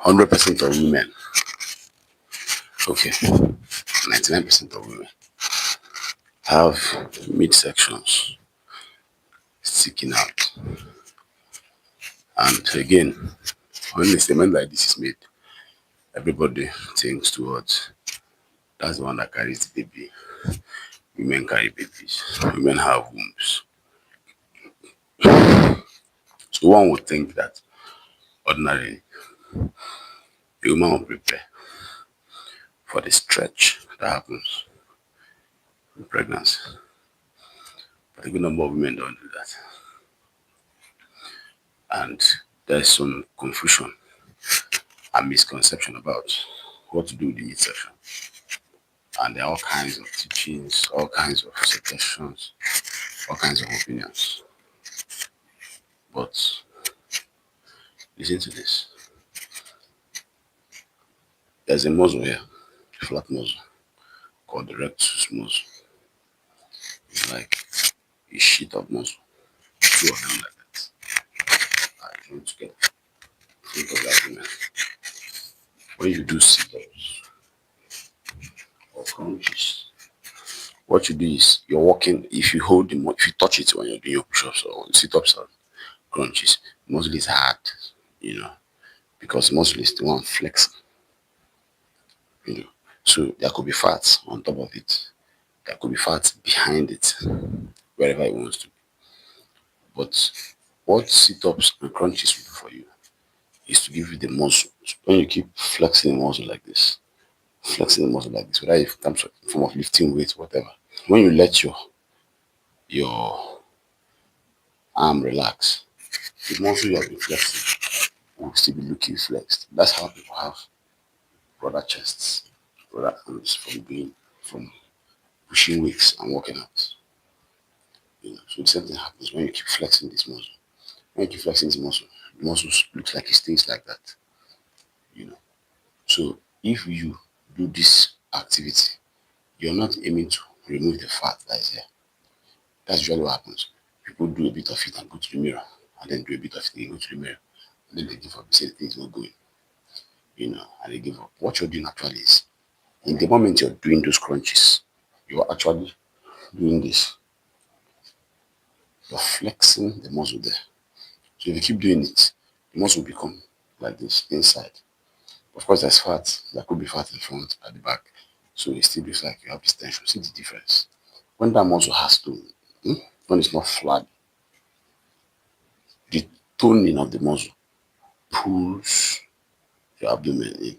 100% of women, okay, 99% of women have midsections sticking out. And again, when a statement like this is made, everybody thinks towards that's the one that carries the baby. Women carry babies. Women have wombs. So one would think that ordinarily the woman will prepare for the stretch that happens in pregnancy. But a good number of women don't do that. And there's some confusion and misconception about what to do with the midsection. And there are all kinds of teachings, all kinds of suggestions, all kinds of opinions. But listen to this. There's a muscle here, a flat muscle, called the rectus muscle. It's like a sheet of muscle, two of them like that. I join together. Think of that, women. When you do sit-ups or crunches, what you do is you're walking. If you hold the, if you touch it when you're doing your push-ups or sit-ups or crunches, the muscle is hard, you know, because muscle is the one flexing, you know. So there could be fat on top of it. There could be fat behind it, wherever it wants to. But what sit-ups and crunches will do for you is to give you the muscle. So when you keep flexing the muscle like this, flexing the muscle like this, whether in terms of form of lifting weight, whatever. When you let your arm relax, the muscle you have been flexing will still be looking flexed. That's how people have broader chests, broader arms from pushing weights and working out. You know, so the same thing happens when you keep flexing this muscle. When you keep flexing this muscle, the muscle looks like it stays like that. You know. So if you do this activity, you're not aiming to remove the fat that is here. That's usually what happens. People do a bit of it and go to the mirror, and then do a bit of it and go to the mirror, and then they give up. They say the thing's not going, you know, and they give up. What you're doing actually is, in the moment you're doing those crunches, you're actually doing this. You're flexing the muscle there. So if you keep doing it, the muscle will become like this inside. Of course, there's fat. There could be fat in front, at the back. So it still looks like you have this tension. See the difference. When that muscle has to, when it's not flat, the toning of the muscle pulls your abdomen in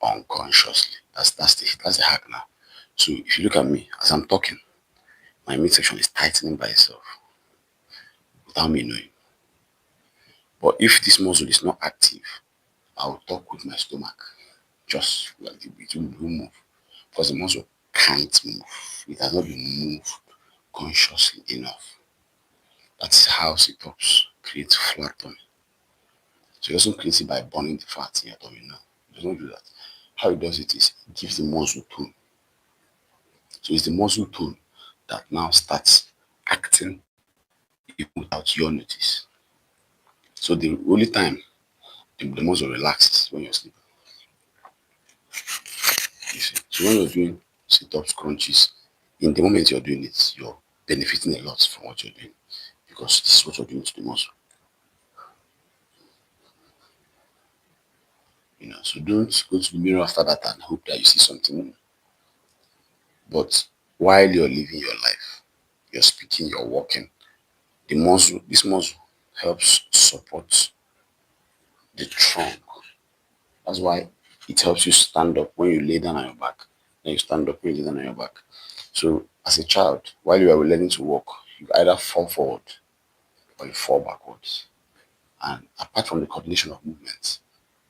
unconsciously. That's the hack now. So if you look at me as I'm talking, my midsection is tightening by itself without me knowing. But if this muscle is not active, I'll talk with my stomach. Just like it will move. Because the muscle can't move. It has not been moved consciously enough. That's how sit-ups create flat tummy. So it doesn't create it by burning the fat in your tummy. No, it does not do that. How it does it is it gives the muscle tone. So it's the muscle tone that now starts acting even without your notice. So the only time the muscle relaxes when you're sleeping. You see. So when you're doing sit-ups, crunches, in the moment you're doing it, you're benefiting a lot from what you're doing because this is what you're doing to the muscle. You know, so don't go to the mirror after that and hope that you see something. But while you're living your life, you're speaking, you're walking, this muscle helps support the trunk. That's why it helps you stand up when you lay down on your back. Then you stand up when you lay down on your back. So as a child, while you are learning to walk, you either fall forward or you fall backwards. And apart from the coordination of movements,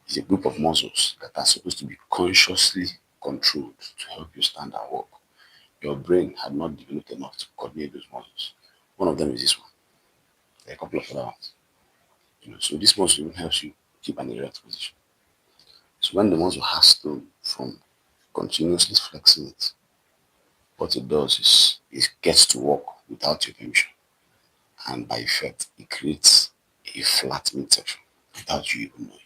it's a group of muscles that are supposed to be consciously controlled to help you stand and walk. Your brain had not developed enough to coordinate those muscles. One of them is this one. There are a couple of other ones. You know, so this muscle even helps you keep an erect position. So when the muscle has to from continuously flexing it, what it does is it gets to work without your permission. And by effect, it creates a flat midsection. without you even knowing.